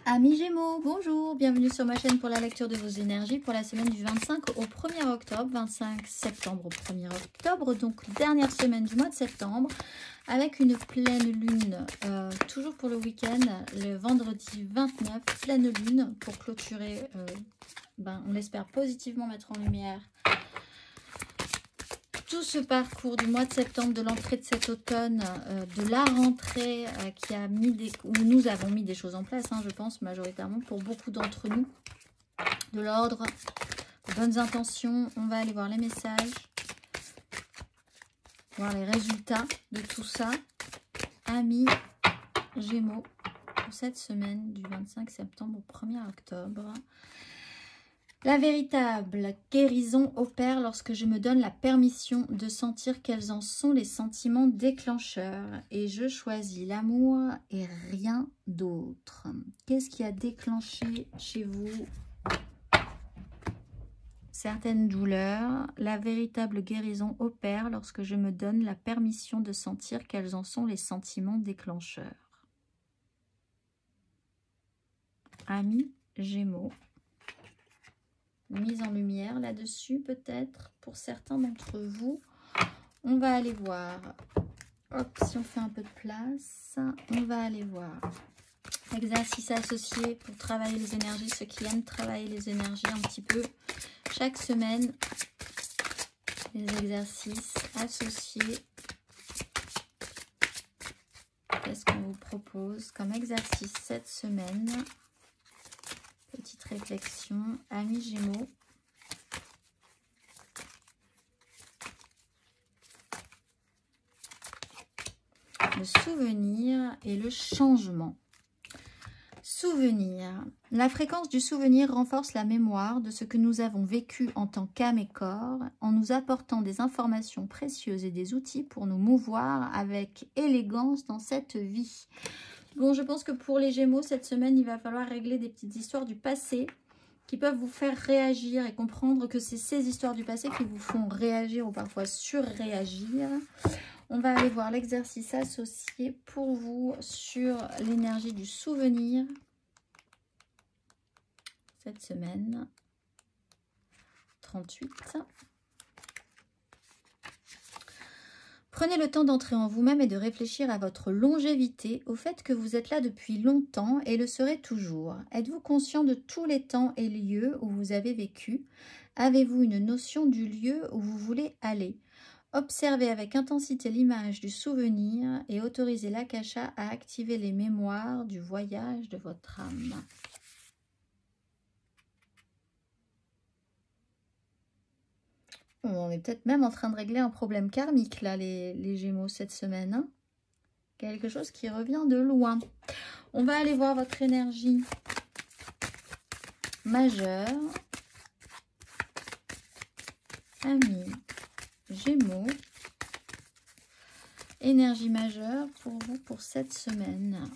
Amis Gémeaux, bonjour, bienvenue sur ma chaîne pour la lecture de vos énergies pour la semaine du 25 au 1er octobre, 25 septembre au 1er octobre, donc dernière semaine du mois de septembre, avec une pleine lune, toujours pour le week-end, le vendredi 29, pleine lune pour clôturer, on l'espère positivement mettre en lumière tout ce parcours du mois de septembre, de l'entrée de cet automne, de la rentrée qui a mis où nous avons mis des choses en place, je pense majoritairement pour beaucoup d'entre nous, de l'ordre, de bonnes intentions. On va aller voir les messages, voir les résultats de tout ça. Amis Gémeaux, pour cette semaine du 25 septembre au 1er octobre. La véritable guérison opère lorsque je me donne la permission de sentir quels en sont les sentiments déclencheurs. Et je choisis l'amour et rien d'autre. Qu'est-ce qui a déclenché chez vous certaines douleurs? La véritable guérison opère lorsque je me donne la permission de sentir quels en sont les sentiments déclencheurs. Amis Gémeaux. Mise en lumière là-dessus peut-être pour certains d'entre vous. On va aller voir. Hop, si on fait un peu de place, on va aller voir. Exercice associé pour travailler les énergies, ceux qui aiment travailler les énergies un petit peu. Chaque semaine, les exercices associés. Qu'est-ce qu'on vous propose comme exercice cette semaine? Petite réflexion, amis Gémeaux. Le souvenir et le changement. Souvenir. La fréquence du souvenir renforce la mémoire de ce que nous avons vécu en tant qu'âme et corps, en nous apportant des informations précieuses et des outils pour nous mouvoir avec élégance dans cette vie. Bon, je pense que pour les Gémeaux, cette semaine, il va falloir régler des petites histoires du passé qui peuvent vous faire réagir et comprendre que c'est ces histoires du passé qui vous font réagir ou parfois surréagir. On va aller voir l'exercice associé pour vous sur l'énergie du souvenir cette semaine. 38. Prenez le temps d'entrer en vous-même et de réfléchir à votre longévité, au fait que vous êtes là depuis longtemps et le serez toujours. Êtes-vous conscient de tous les temps et lieux où vous avez vécu? Avez-vous une notion du lieu où vous voulez aller? Observez avec intensité l'image du souvenir et autorisez l'Akasha à activer les mémoires du voyage de votre âme. On est peut-être même en train de régler un problème karmique, là, les Gémeaux, cette semaine. Hein, quelque chose qui revient de loin. On va aller voir votre énergie majeure. Amis Gémeaux. Énergie majeure pour vous pour cette semaine.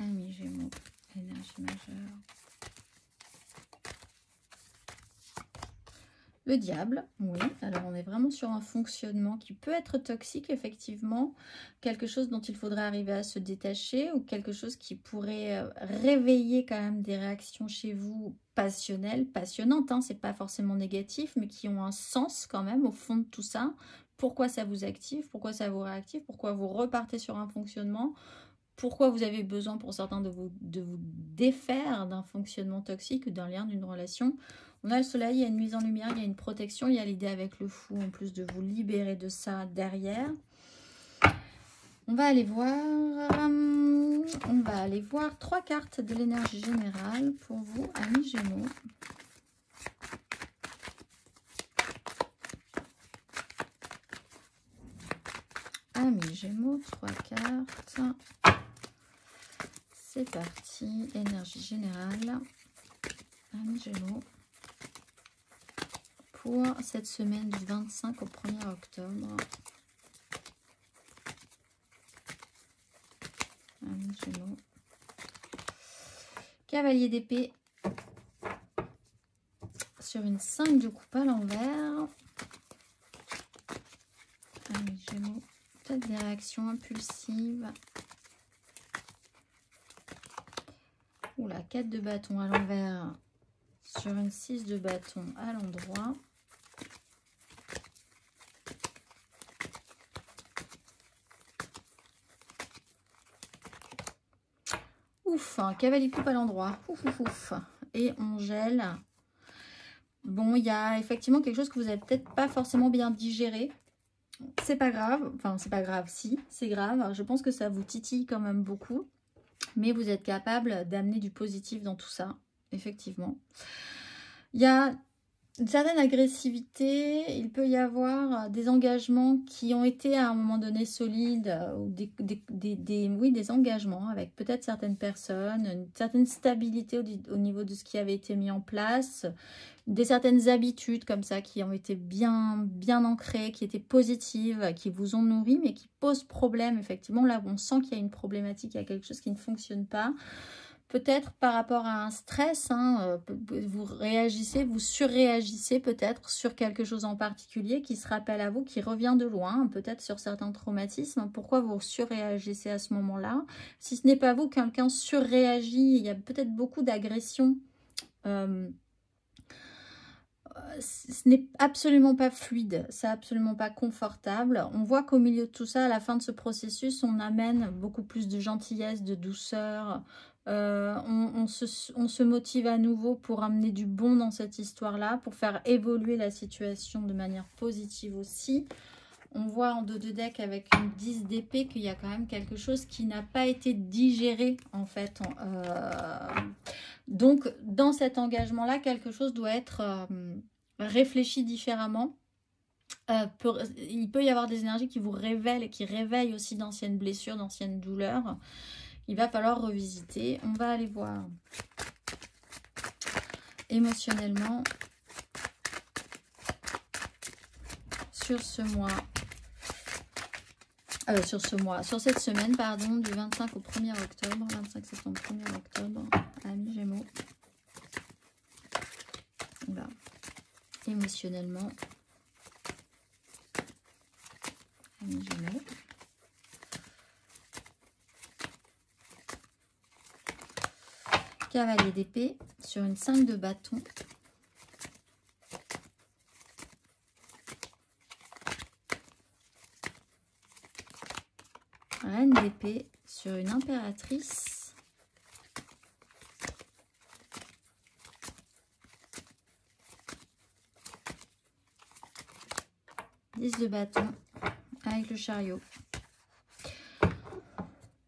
Amis Gémeaux. Énergie majeure. Le diable, oui. Alors, on est vraiment sur un fonctionnement qui peut être toxique, effectivement. Quelque chose dont il faudrait arriver à se détacher ou quelque chose qui pourrait réveiller quand même des réactions chez vous passionnelles, passionnantes. Hein, c'est pas forcément négatif, mais qui ont un sens quand même au fond de tout ça. Pourquoi ça vous active? Pourquoi ça vous réactive? Pourquoi vous repartez sur un fonctionnement? Pourquoi vous avez besoin pour certains de vous défaire d'un fonctionnement toxique, d'un lien, d'une relation? On a le soleil, il y a une mise en lumière, il y a une protection, il y a l'idée avec le fou en plus de vous libérer de ça derrière. On va aller voir 3 cartes de l'énergie générale pour vous, amis Gémeaux. Amis Gémeaux, 3 cartes. C'est parti, énergie générale, amis Gémeaux, pour cette semaine du 25 au 1er octobre. Amis Gémeaux. Cavalier d'épée sur une 5 de coupe à l'envers. Amis Gémeaux. Peut-être des réactions impulsives. Oula, 4 de bâton à l'envers sur une 6 de bâton à l'endroit. Ouf, un cavalier coupe à l'endroit. Ouf, ouf, ouf. Et on gèle. Bon, il y a effectivement quelque chose que vous n'avez peut-être pas forcément bien digéré. C'est pas grave. Enfin, c'est pas grave, si, c'est grave. Je pense que ça vous titille quand même beaucoup. Mais vous êtes capable d'amener du positif dans tout ça, effectivement. Il y a une certaine agressivité, il peut y avoir des engagements qui ont été à un moment donné solides, ou des engagements avec peut-être certaines personnes, une certaine stabilité au niveau de ce qui avait été mis en place, certaines habitudes comme ça qui ont été bien ancrées, qui étaient positives, qui vous ont nourri, mais qui posent problème. Effectivement, là, on sent qu'il y a une problématique, il y a quelque chose qui ne fonctionne pas. Peut-être par rapport à un stress, hein, vous réagissez, vous surréagissez peut-être sur quelque chose en particulier qui se rappelle à vous, qui revient de loin, peut-être sur certains traumatismes. Pourquoi vous surréagissez à ce moment-là? Si ce n'est pas vous, quelqu'un surréagit, il y a peut-être beaucoup d'agressions. Ce n'est absolument pas fluide, c'est absolument pas confortable. On voit qu'au milieu de tout ça, à la fin de ce processus, on amène beaucoup plus de gentillesse, de douceur. On se motive à nouveau pour amener du bon dans cette histoire-là, pour faire évoluer la situation de manière positive aussi. On voit en dos de deck avec une 10 d'épée qu'il y a quand même quelque chose qui n'a pas été digéré en fait. Donc dans cet engagement-là, quelque chose doit être réfléchi différemment. Il peut y avoir des énergies qui vous révèlent et qui réveillent aussi d'anciennes blessures, d'anciennes douleurs. Il va falloir revisiter. On va aller voir émotionnellement sur ce mois. Sur cette semaine, pardon, du 25 au 1er octobre, 25 septembre, 1er octobre, amis Gémeaux. Voilà. Émotionnellement, amis Gémeaux. Cavalier d'épée sur une 5 de bâton. Reine d'épée sur une impératrice. De bâton avec le chariot.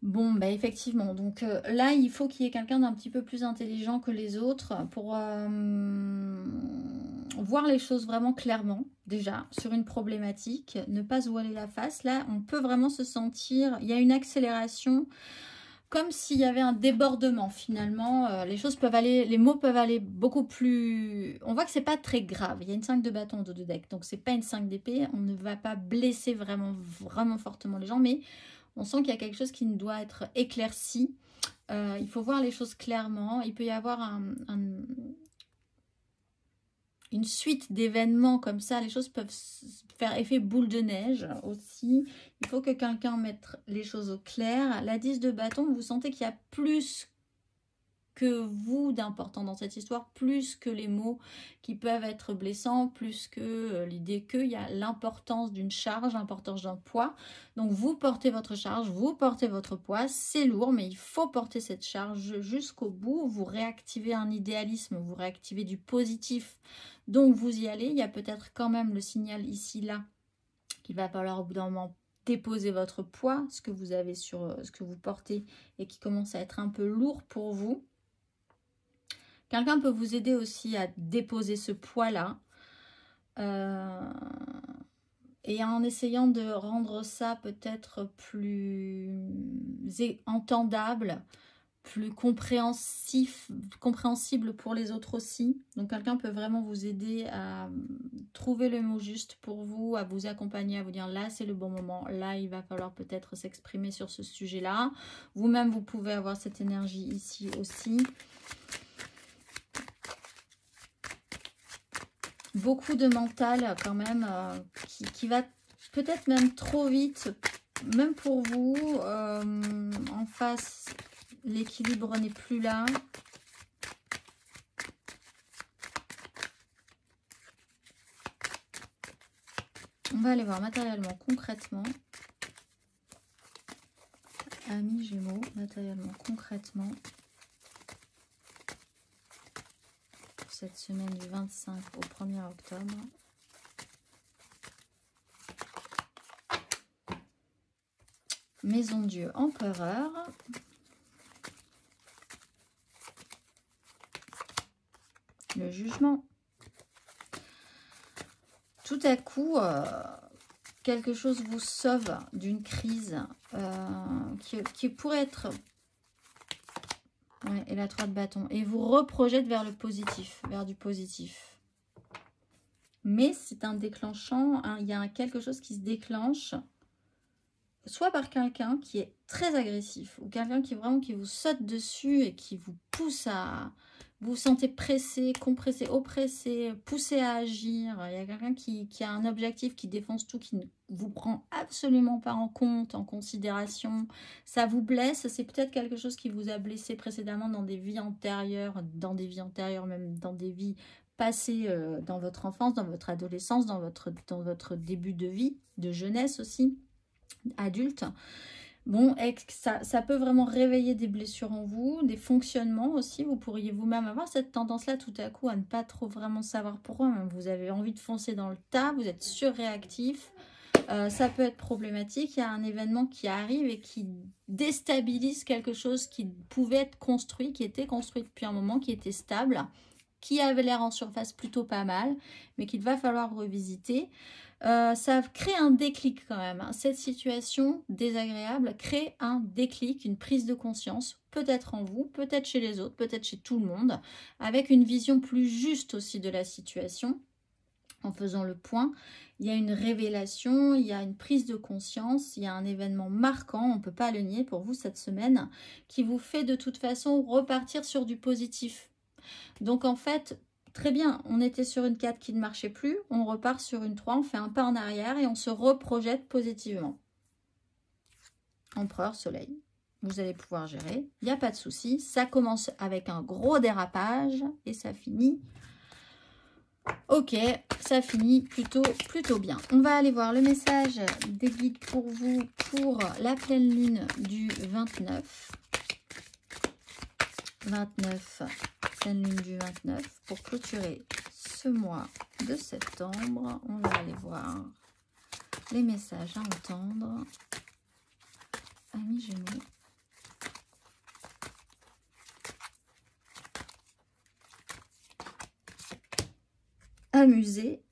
Bon, bah effectivement, donc là, il faut qu'il y ait quelqu'un d'un petit peu plus intelligent que les autres pour voir les choses vraiment clairement, déjà, sur une problématique, ne pas se voiler la face. Là, on peut vraiment se sentir, il y a une accélération, comme s'il y avait un débordement finalement. Les choses peuvent aller, les mots peuvent aller beaucoup plus... On voit que c'est pas très grave. Il y a une 5 de bâton de deck, donc c'est pas une 5 d'épée. On ne va pas blesser vraiment fortement les gens, mais on sent qu'il y a quelque chose qui doit être éclairci. Il faut voir les choses clairement. Il peut y avoir une suite d'événements comme ça. Les choses peuvent faire effet boule de neige aussi. Il faut que quelqu'un mette les choses au clair. La 10 de bâton, vous sentez qu'il y a plus que vous d'important dans cette histoire, plus que les mots qui peuvent être blessants, plus que l'idée qu'il y a l'importance d'une charge, l'importance d'un poids. Donc vous portez votre charge, vous portez votre poids, c'est lourd, mais il faut porter cette charge jusqu'au bout. Vous réactivez un idéalisme, vous réactivez du positif, donc vous y allez. Il y a peut-être quand même le signal ici, là, qu'il va falloir au bout d'un moment déposer votre poids, ce que vous avez sur ce que vous portez et qui commence à être un peu lourd pour vous. Quelqu'un peut vous aider aussi à déposer ce poids-là. Et en essayant de rendre ça peut-être plus entendable, plus compréhensible pour les autres aussi. Donc quelqu'un peut vraiment vous aider à trouver le mot juste pour vous, à vous accompagner, à vous dire là c'est le bon moment, là il va falloir peut-être s'exprimer sur ce sujet-là. Vous-même vous pouvez avoir cette énergie ici aussi. Beaucoup de mental quand même qui va peut-être même trop vite même pour vous, en face, l'équilibre n'est plus là. On va aller voir matériellement, concrètement. Amis Gémeaux, matériellement, concrètement. Pour cette semaine du 25 au 1er octobre. Maison Dieu, Empereur. Le jugement. Tout à coup, quelque chose vous sauve d'une crise qui pourrait être... Ouais, et la 3 de bâton. Et vous reprojette vers le positif, vers du positif. Mais c'est un déclenchant, hein, il y a quelque chose qui se déclenche, soit par quelqu'un qui est très agressif, ou quelqu'un qui vraiment qui vous saute dessus et qui vous pousse à... Vous vous sentez pressé, compressé, oppressé, poussé à agir. Il y a quelqu'un qui a un objectif, qui défonce tout, qui ne vous prend absolument pas en compte, en considération. Ça vous blesse. C'est peut-être quelque chose qui vous a blessé précédemment dans des vies antérieures, même dans des vies passées, dans votre enfance, dans votre adolescence, dans votre début de vie, de jeunesse aussi, adulte. Bon, ça peut vraiment réveiller des blessures en vous, des fonctionnements aussi. Vous pourriez vous-même avoir cette tendance-là tout à coup à ne pas trop vraiment savoir pourquoi. Vous avez envie de foncer dans le tas, vous êtes surréactif. Ça peut être problématique. Il y a un événement qui arrive et qui déstabilise quelque chose qui pouvait être construit, qui était construit depuis un moment, qui était stable, qui avait l'air en surface plutôt pas mal, mais qu'il va falloir revisiter. Ça crée un déclic quand même. Cette situation désagréable crée un déclic, une prise de conscience, peut-être en vous, peut-être chez les autres, peut-être chez tout le monde, avec une vision plus juste aussi de la situation. En faisant le point, il y a une révélation, il y a une prise de conscience, il y a un événement marquant, on ne peut pas le nier pour vous cette semaine, qui vous fait de toute façon repartir sur du positif. Donc en fait... Très bien, on était sur une 4 qui ne marchait plus, on repart sur une 3, on fait un pas en arrière et on se reprojette positivement. Empereur, soleil, vous allez pouvoir gérer, il n'y a pas de souci. Ça commence avec un gros dérapage et ça finit... Ok, ça finit plutôt bien. On va aller voir le message des guides pour vous pour la pleine lune du 29. 29, pleine lune du 29, pour clôturer ce mois de septembre. On va aller voir les messages à entendre. Amis Gémeaux. Amuser.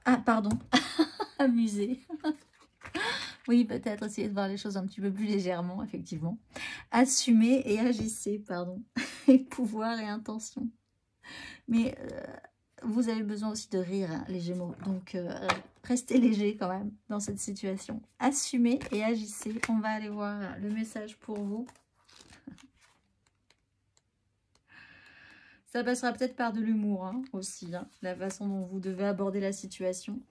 Ah, pardon. Amuser. Oui, peut-être essayer de voir les choses un petit peu plus légèrement, effectivement. Assumez et agissez, pardon. Et pouvoir et intention. Mais vous avez besoin aussi de rire, hein, les Gémeaux. Donc, restez léger quand même dans cette situation. Assumez et agissez. On va aller voir le message pour vous. Ça passera peut-être par de l'humour hein, aussi, hein, la façon dont vous devez aborder la situation.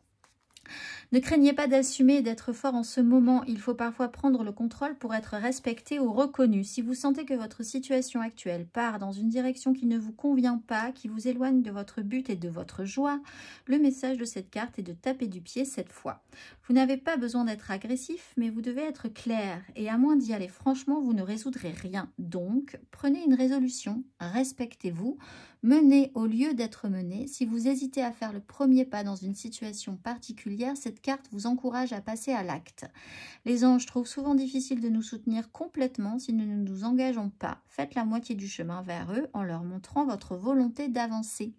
Ne craignez pas d'assumer et d'être fort en ce moment. Il faut parfois prendre le contrôle pour être respecté ou reconnu. Si vous sentez que votre situation actuelle part dans une direction qui ne vous convient pas, qui vous éloigne de votre but et de votre joie, le message de cette carte est de taper du pied cette fois. Vous n'avez pas besoin d'être agressif, mais vous devez être clair. Et à moins d'y aller franchement, vous ne résoudrez rien. Donc, prenez une résolution, respectez-vous. Menez au lieu d'être mené. Si vous hésitez à faire le premier pas dans une situation particulière, cette carte vous encourage à passer à l'acte. Les anges trouvent souvent difficile de nous soutenir complètement si nous ne nous engageons pas. Faites la moitié du chemin vers eux en leur montrant votre volonté d'avancer.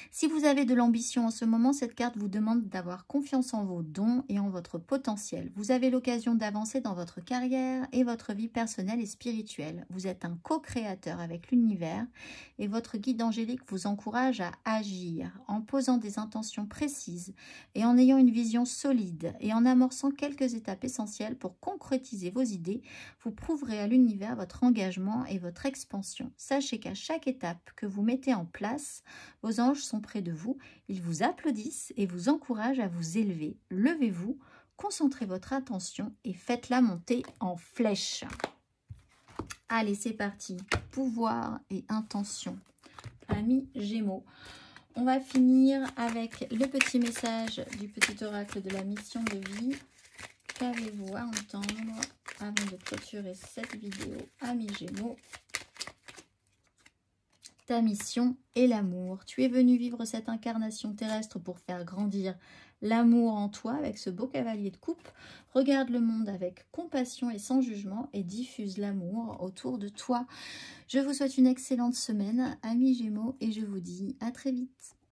Si vous avez de l'ambition en ce moment, cette carte vous demande d'avoir confiance en vos dons et en votre potentiel. Vous avez l'occasion d'avancer dans votre carrière et votre vie personnelle et spirituelle. Vous êtes un co-créateur avec l'univers et votre guide angélique vous encourage à agir en posant des intentions précises et en ayant une vision solide et en amorçant quelques étapes essentielles pour concrétiser vos idées. Vous prouverez à l'univers votre engagement et votre expansion. Sachez qu'à chaque étape que vous mettez en place, vos anges sont près de vous, ils vous applaudissent et vous encouragent à vous élever. Levez-vous, concentrez votre attention et faites-la monter en flèche. Allez, c'est parti. Pouvoir et intention. Amis Gémeaux. On va finir avec le petit message du petit oracle de la mission de vie. Qu'avez-vous à entendre avant de clôturer cette vidéo, amis Gémeaux? Ta mission est l'amour. Tu es venu vivre cette incarnation terrestre pour faire grandir l'amour en toi avec ce beau cavalier de coupe. Regarde le monde avec compassion et sans jugement et diffuse l'amour autour de toi. Je vous souhaite une excellente semaine, amis Gémeaux, et je vous dis à très vite.